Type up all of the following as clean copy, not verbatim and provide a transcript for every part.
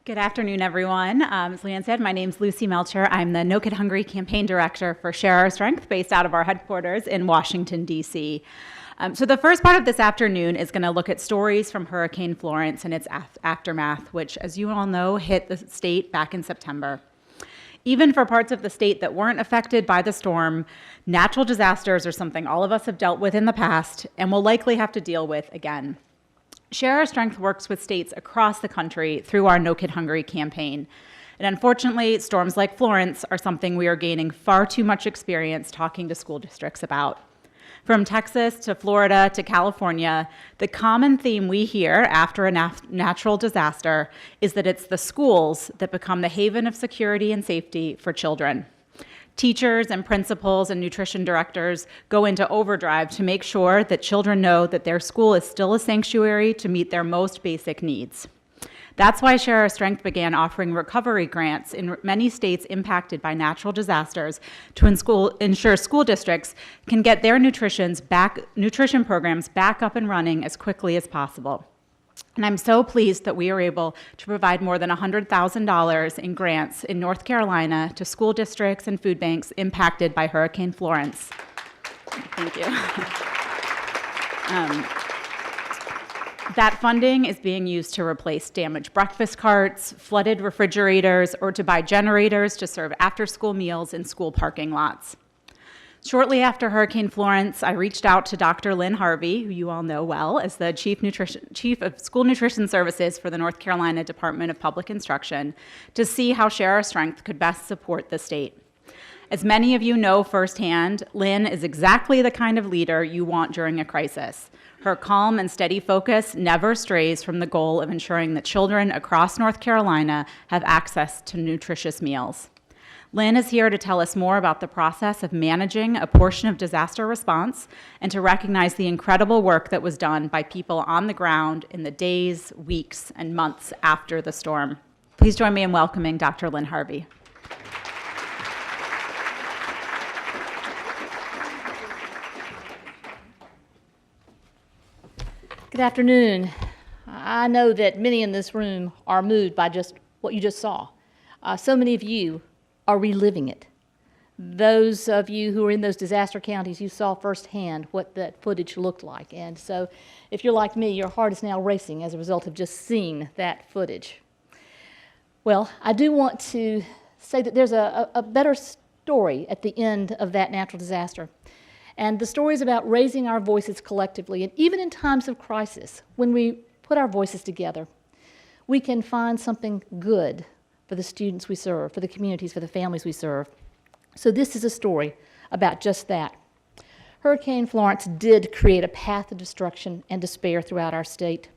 Good afternoon, everyone. As Leanne said, my name's Lucy Melcher. I'm the No Kid Hungry campaign director for Share Our Strength, based out of our headquarters in Washington, D.C. So the first part of this afternoon is going to look at stories from Hurricane Florence and its aftermath, which, as you all know, hit the state back in September. Even for parts of the state that weren't affected by the storm, natural disasters are something all of us have dealt with in the past and will likely have to deal with again. Share Our Strength works with states across the country through our No Kid Hungry campaign. And unfortunately, storms like Florence are something we are gaining far too much experience talking to school districts about. From Texas to Florida to California, the common theme we hear after a natural disaster is that it's the schools that become the haven of security and safety for children. Teachers and principals and nutrition directors go into overdrive to make sure that children know that their school is still a sanctuary to meet their most basic needs. That's why Share Our Strength began offering recovery grants in many states impacted by natural disasters to ensure school districts can get their nutrition programs back up and running as quickly as possible. And I'm so pleased that we are able to provide more than $100,000 in grants in North Carolina to school districts and food banks impacted by Hurricane Florence. Thank you. That funding is being used to replace damaged breakfast carts, flooded refrigerators, or to buy generators to serve after-school meals in school parking lots. Shortly after Hurricane Florence, I reached out to Dr. Lynn Harvey, who you all know well, as the Chief of School Nutrition Services for the North Carolina Department of Public Instruction, to see how Share Our Strength could best support the state. As many of you know firsthand, Lynn is exactly the kind of leader you want during a crisis. Her calm and steady focus never strays from the goal of ensuring that children across North Carolina have access to nutritious meals. Lynn is here to tell us more about the process of managing a portion of disaster response and to recognize the incredible work that was done by people on the ground in the days, weeks, and months after the storm. Please join me in welcoming Dr. Lynn Harvey. Good afternoon. I know that many in this room are moved by just what you just saw. So many of you are reliving it. Those of you who are in those disaster counties, you saw firsthand what that footage looked like. And so if you're like me, your heart is now racing as a result of just seeing that footage. Well, I do want to say that there's a better story at the end of that natural disaster. And the story is about raising our voices collectively. And even in times of crisis, when we put our voices together, we can find something good for the students we serve, for the communities, for the families we serve. So this is a story about just that. Hurricane Florence did create a path of destruction and despair throughout our state,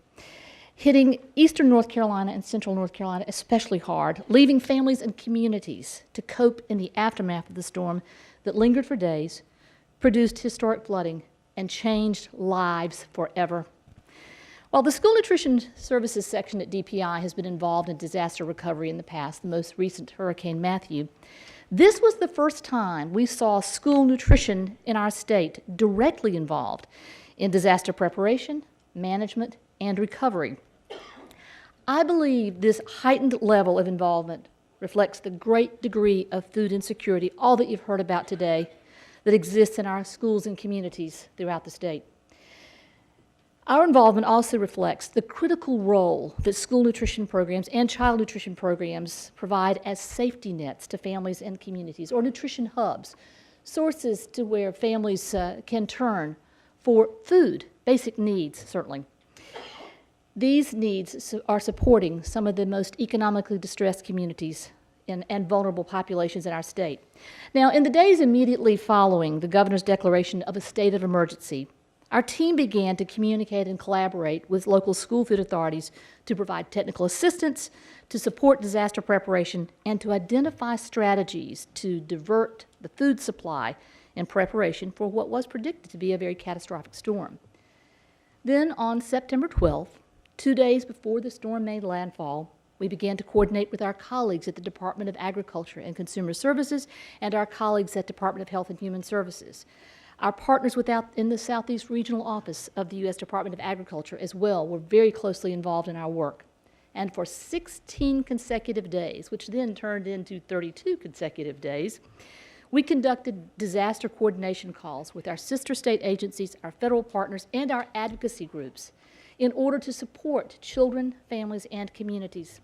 hitting eastern North Carolina and central North Carolina especially hard, leaving families and communities to cope in the aftermath of the storm that lingered for days, produced historic flooding, and changed lives forever. While the School Nutrition Services section at DPI has been involved in disaster recovery in the past, the most recent Hurricane Matthew, this was the first time we saw school nutrition in our state directly involved in disaster preparation, management, and recovery. I believe this heightened level of involvement reflects the great degree of food insecurity, all that you've heard about today, that exists in our schools and communities throughout the state. Our involvement also reflects the critical role that school nutrition programs and child nutrition programs provide as safety nets to families and communities, or nutrition hubs, sources to where families can turn for food, basic needs, certainly. These needs are supporting some of the most economically distressed communities and vulnerable populations in our state. Now, in the days immediately following the governor's declaration of a state of emergency, our team began to communicate and collaborate with local school food authorities to provide technical assistance, to support disaster preparation, and to identify strategies to divert the food supply in preparation for what was predicted to be a very catastrophic storm. Then on September 12th, 2 days before the storm made landfall, we began to coordinate with our colleagues at the Department of Agriculture and Consumer Services and our colleagues at Department of Health and Human Services. Our partners in the Southeast Regional Office of the U.S. Department of Agriculture as well were very closely involved in our work. And for 16 consecutive days, which then turned into 32 consecutive days, we conducted disaster coordination calls with our sister state agencies, our federal partners, and our advocacy groups in order to support children, families, and communities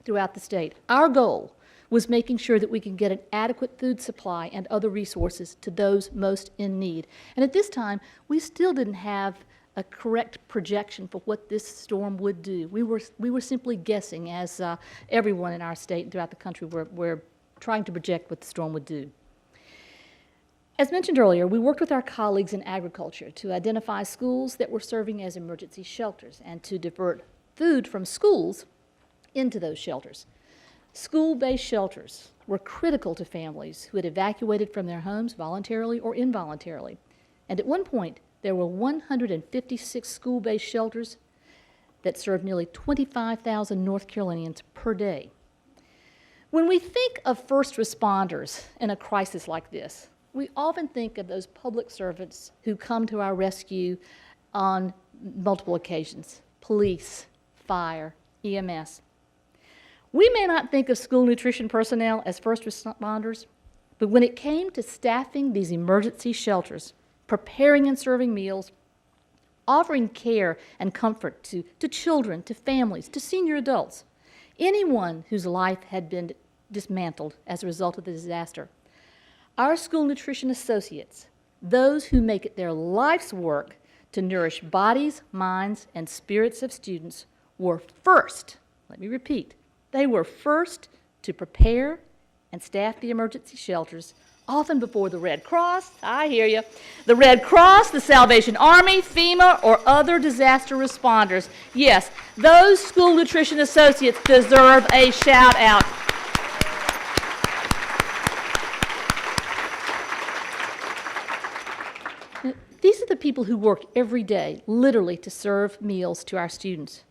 throughout the state. Our goal was making sure that we can get an adequate food supply and other resources to those most in need. And at this time, we still didn't have a correct projection for what this storm would do. We were simply guessing, as everyone in our state and throughout the country were trying to project what the storm would do. As mentioned earlier, we worked with our colleagues in agriculture to identify schools that were serving as emergency shelters and to divert food from schools into those shelters. School-based shelters were critical to families who had evacuated from their homes voluntarily or involuntarily. And at one point, there were 156 school-based shelters that served nearly 25,000 North Carolinians per day. When we think of first responders in a crisis like this, we often think of those public servants who come to our rescue on multiple occasions: police, fire, EMS. We may not think of school nutrition personnel as first responders, but when it came to staffing these emergency shelters, preparing and serving meals, offering care and comfort to children, to families, to senior adults, anyone whose life had been dismantled as a result of the disaster, our school nutrition associates, those who make it their life's work to nourish bodies, minds, and spirits of students, were first, let me repeat, they were first to prepare and staff the emergency shelters, often before the Red Cross, I hear you, the Red Cross, the Salvation Army, FEMA, or other disaster responders. Yes, those school nutrition associates deserve a shout out. These are the people who work every day, literally, to serve meals to our students.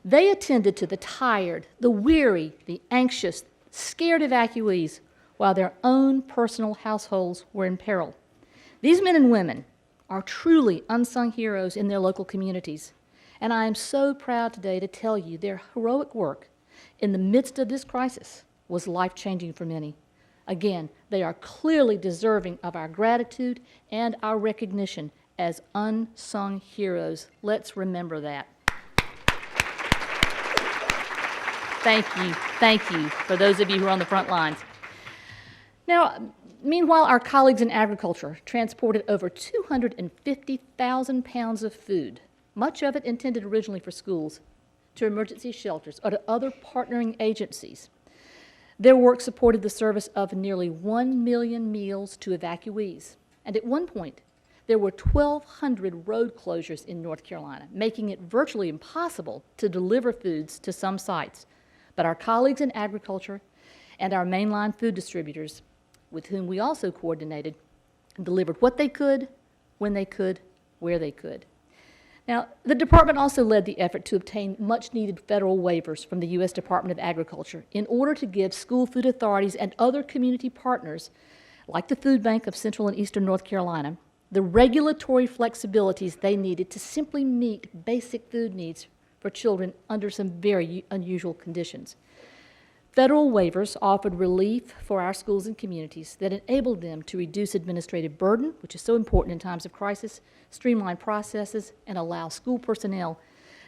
They attended to the tired, the weary, the anxious, scared evacuees while their own personal households were in peril. These men and women are truly unsung heroes in their local communities, and I am so proud today to tell you their heroic work in the midst of this crisis was life-changing for many. Again, they are clearly deserving of our gratitude and our recognition as unsung heroes. Let's remember that. Thank you for those of you who are on the front lines. Now, meanwhile, our colleagues in agriculture transported over 250,000 pounds of food, much of it intended originally for schools, to emergency shelters or to other partnering agencies. Their work supported the service of nearly 1 million meals to evacuees. And at one point, there were 1,200 road closures in North Carolina, making it virtually impossible to deliver foods to some sites. But our colleagues in agriculture and our mainline food distributors, with whom we also coordinated, delivered what they could, when they could, where they could. Now, the department also led the effort to obtain much-needed federal waivers from the U.S. Department of Agriculture in order to give school food authorities and other community partners, like the Food Bank of Central and Eastern North Carolina, the regulatory flexibilities they needed to simply meet basic food needs for children under some very unusual conditions. Federal waivers offered relief for our schools and communities that enabled them to reduce administrative burden, which is so important in times of crisis, streamline processes, and allow school personnel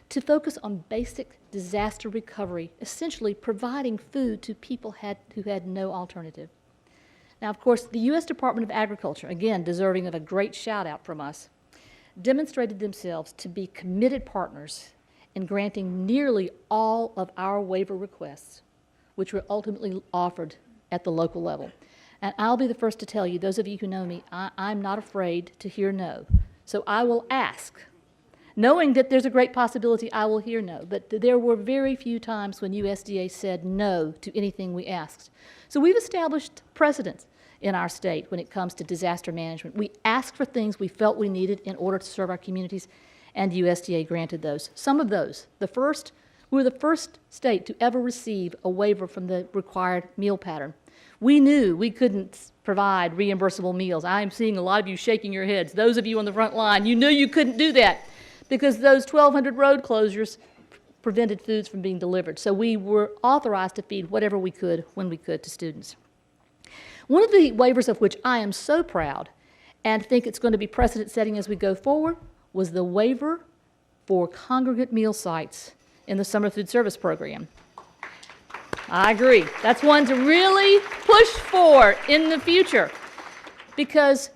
to focus on basic disaster recovery, essentially providing food to people who had no alternative. Now, of course, the U.S. Department of Agriculture, again deserving of a great shout out from us, demonstrated themselves to be committed partners in granting nearly all of our waiver requests, which were ultimately offered at the local level. And I'll be the first to tell you, those of you who know me, I'm not afraid to hear no. So I will ask, knowing that there's a great possibility I will hear no, but there were very few times when USDA said no to anything we asked. So we've established precedents in our state when it comes to disaster management. We asked for things we felt we needed in order to serve our communities, and USDA granted those. Some of those, we were the first state to ever receive a waiver from the required meal pattern. We knew we couldn't provide reimbursable meals. I'm seeing a lot of you shaking your heads. Those of you on the front line, you knew you couldn't do that because those 1,200 road closures prevented foods from being delivered. So we were authorized to feed whatever we could when we could to students. One of the waivers of which I am so proud and think it's going to be precedent-setting as we go forward was the waiver for congregate meal sites in the summer food service program. I agree. That's one to really push for in the future because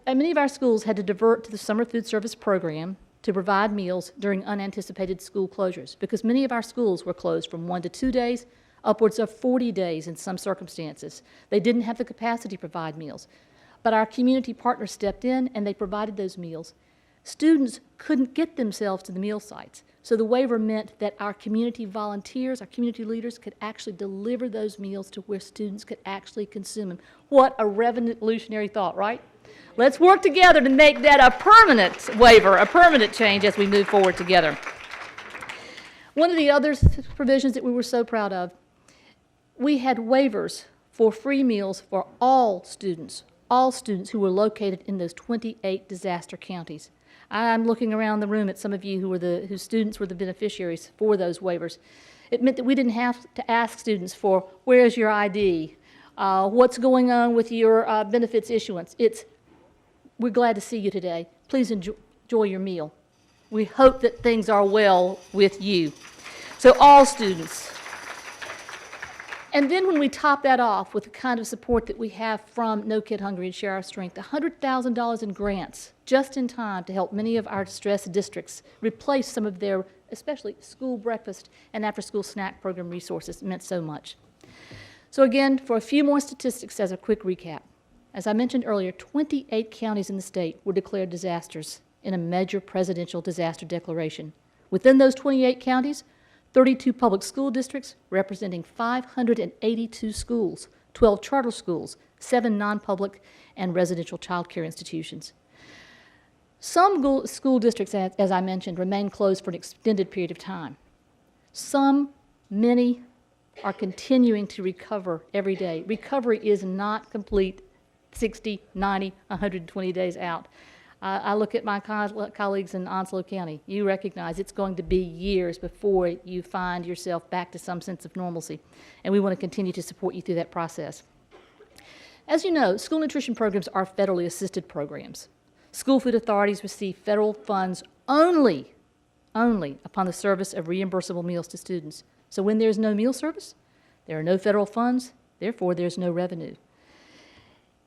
many of our schools had to divert to the summer food service program to provide meals during unanticipated school closures because many of our schools were closed from 1 to 2 days, upwards of 40 days in some circumstances. They didn't have the capacity to provide meals. But our community partners stepped in and they provided those meals. Students couldn't get themselves to the meal sites. So the waiver meant that our community volunteers, our community leaders could actually deliver those meals to where students could actually consume them. What a revolutionary thought, right? Let's work together to make that a permanent waiver, a permanent change as we move forward together. One of the other provisions that we were so proud of, we had waivers for free meals for all students who were located in those 28 disaster counties. I'm looking around the room at some of you whose students were the beneficiaries for those waivers. It meant that we didn't have to ask students for, where's your ID? What's going on with your benefits issuance? We're glad to see you today. Please enjoy your meal. We hope that things are well with you. So all students. And then when we top that off with the kind of support that we have from No Kid Hungry and Share Our Strength, $100,000 in grants just in time to help many of our distressed districts replace some of their, especially school breakfast and after-school snack program resources meant so much. So again, for a few more statistics as a quick recap. As I mentioned earlier, 28 counties in the state were declared disasters in a major presidential disaster declaration. Within those 28 counties, 32 public school districts representing 582 schools, 12 charter schools, 7 non-public and residential child care institutions. Some school districts, as I mentioned, remain closed for an extended period of time. Many are continuing to recover every day. Recovery is not complete 60, 90, 120 days out. I look at my colleagues in Onslow County. You recognize it's going to be years before you find yourself back to some sense of normalcy, and we want to continue to support you through that process. As you know, school nutrition programs are federally assisted programs. School food authorities receive federal funds only upon the service of reimbursable meals to students. So when there's no meal service, there are no federal funds, therefore there's no revenue.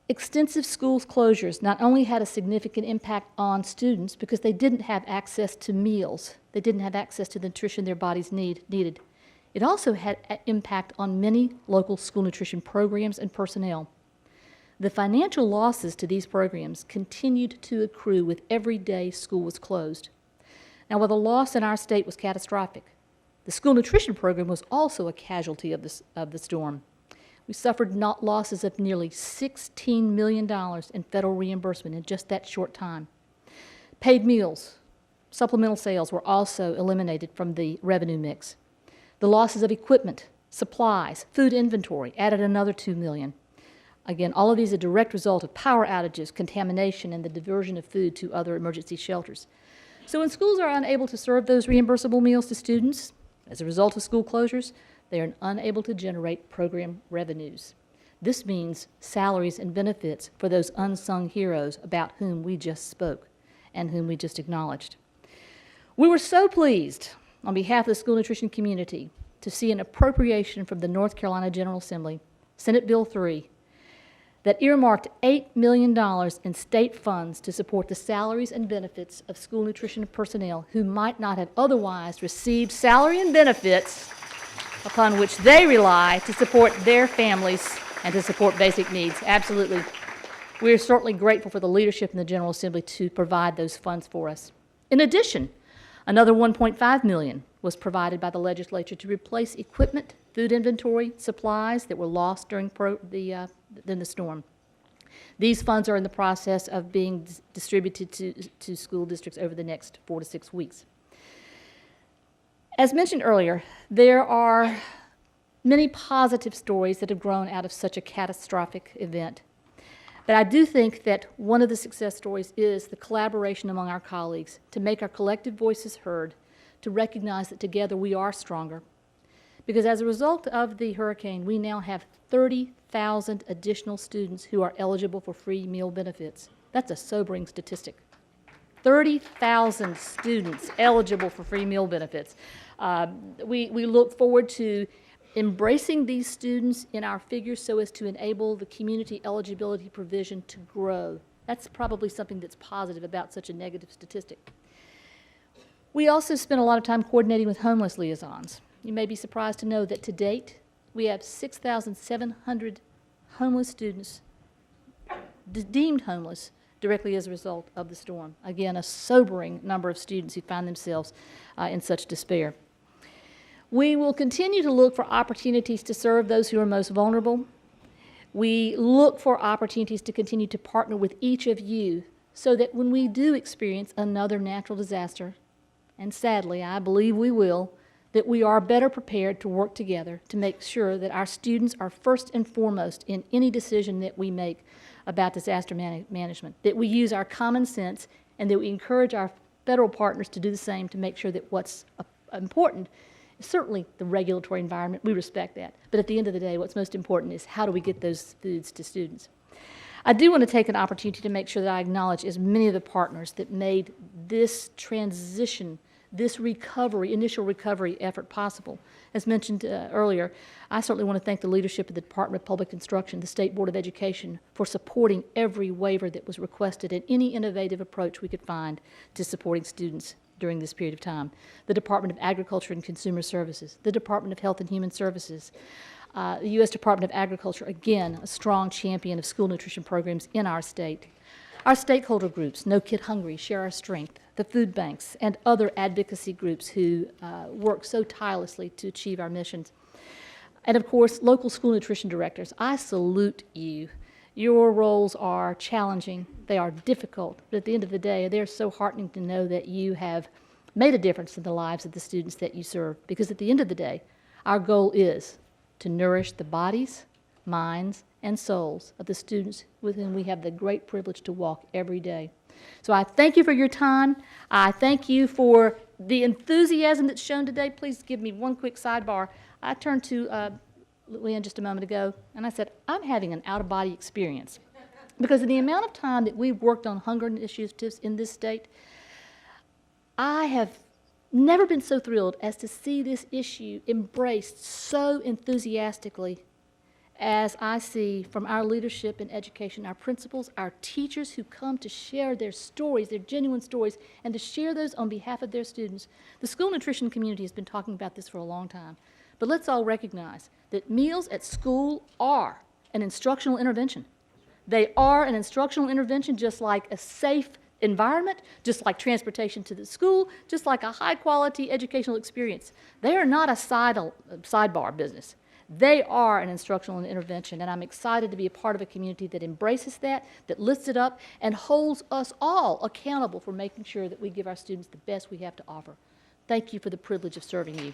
Extensive school closures not only had a significant impact on students because they didn't have access to meals, they didn't have access to the nutrition their bodies needed. It also had an impact on many local school nutrition programs and personnel. The financial losses to these programs continued to accrue with every day school was closed. Now, while the loss in our state was catastrophic, the school nutrition program was also a casualty of the storm. We suffered losses of nearly $16 million in federal reimbursement in just that short time. Paid meals, supplemental sales were also eliminated from the revenue mix. The losses of equipment, supplies, food inventory added another $2 million. Again, all of these are a direct result of power outages, contamination, and the diversion of food to other emergency shelters. So when schools are unable to serve those reimbursable meals to students as a result of school closures, they are unable to generate program revenues. This means salaries and benefits for those unsung heroes about whom we just spoke and whom we just acknowledged. We were so pleased on behalf of the school nutrition community to see an appropriation from the North Carolina General Assembly, Senate Bill 3, that earmarked $8 million in state funds to support the salaries and benefits of school nutrition personnel who might not have otherwise received salary and benefits upon which they rely to support their families and to support basic needs. Absolutely. We are certainly grateful for the leadership in the General Assembly to provide those funds for us. In addition, another $1.5 million was provided by the legislature to replace equipment, food inventory, supplies that were lost during the storm. These funds are in the process of being distributed to school districts over the next 4 to 6 weeks. As mentioned earlier, there are many positive stories that have grown out of such a catastrophic event. But I do think that one of the success stories is the collaboration among our colleagues to make our collective voices heard, to recognize that together we are stronger. Because as a result of the hurricane, we now have 30,000 additional students who are eligible for free meal benefits. That's a sobering statistic. 30,000 students eligible for free meal benefits. We look forward to embracing these students in our figures so as to enable the community eligibility provision to grow. That's probably something that's positive about such a negative statistic. We also spend a lot of time coordinating with homeless liaisons. You may be surprised to know that to date, we have 6,700 homeless students deemed homeless directly as a result of the storm. Again, a sobering number of students who find themselves in such despair. We will continue to look for opportunities to serve those who are most vulnerable. We look for opportunities to continue to partner with each of you so that when we do experience another natural disaster, and sadly, I believe we will, that we are better prepared to work together to make sure that our students are first and foremost in any decision that we make about disaster management, that we use our common sense, and that we encourage our federal partners to do the same to make sure that what's important is certainly the regulatory environment. We respect that. But at the end of the day, what's most important is how do we get those foods to students. I do want to take an opportunity to make sure that I acknowledge as many of the partners that made this transition, this recovery, initial recovery effort possible. As mentioned earlier, I certainly want to thank the leadership of the Department of Public Instruction, the State Board of Education, for supporting every waiver that was requested and any innovative approach we could find to supporting students during this period of time. The Department of Agriculture and Consumer Services, the Department of Health and Human Services, the U.S. Department of Agriculture, again, a strong champion of school nutrition programs in our state. Our stakeholder groups, No Kid Hungry, Share Our Strength, the food banks, and other advocacy groups who work so tirelessly to achieve our missions. And of course, local school nutrition directors, I salute you. Your roles are challenging, they are difficult, but at the end of the day, they're so heartening to know that you have made a difference in the lives of the students that you serve, because at the end of the day, our goal is to nourish the bodies, minds, and souls of the students with whom we have the great privilege to walk every day. So I thank you for your time. I thank you for the enthusiasm that's shown today. Please give me one quick sidebar. I turned to Lynn just a moment ago, and I said, I'm having an out-of-body experience. Because of the amount of time that we've worked on hunger initiatives in this state, I have never been so thrilled as to see this issue embraced so enthusiastically as I see from our leadership in education, our principals, our teachers who come to share their stories, their genuine stories, and to share those on behalf of their students. The school nutrition community has been talking about this for a long time, but let's all recognize that meals at school are an instructional intervention. They are an instructional intervention, just like a safe environment, just like transportation to the school, just like a high-quality educational experience. They are not a sidebar business. They are an instructional intervention, and I'm excited to be a part of a community that embraces that lifts it up, and holds us all accountable for making sure that we give our students the best we have to offer. Thank you for the privilege of serving you.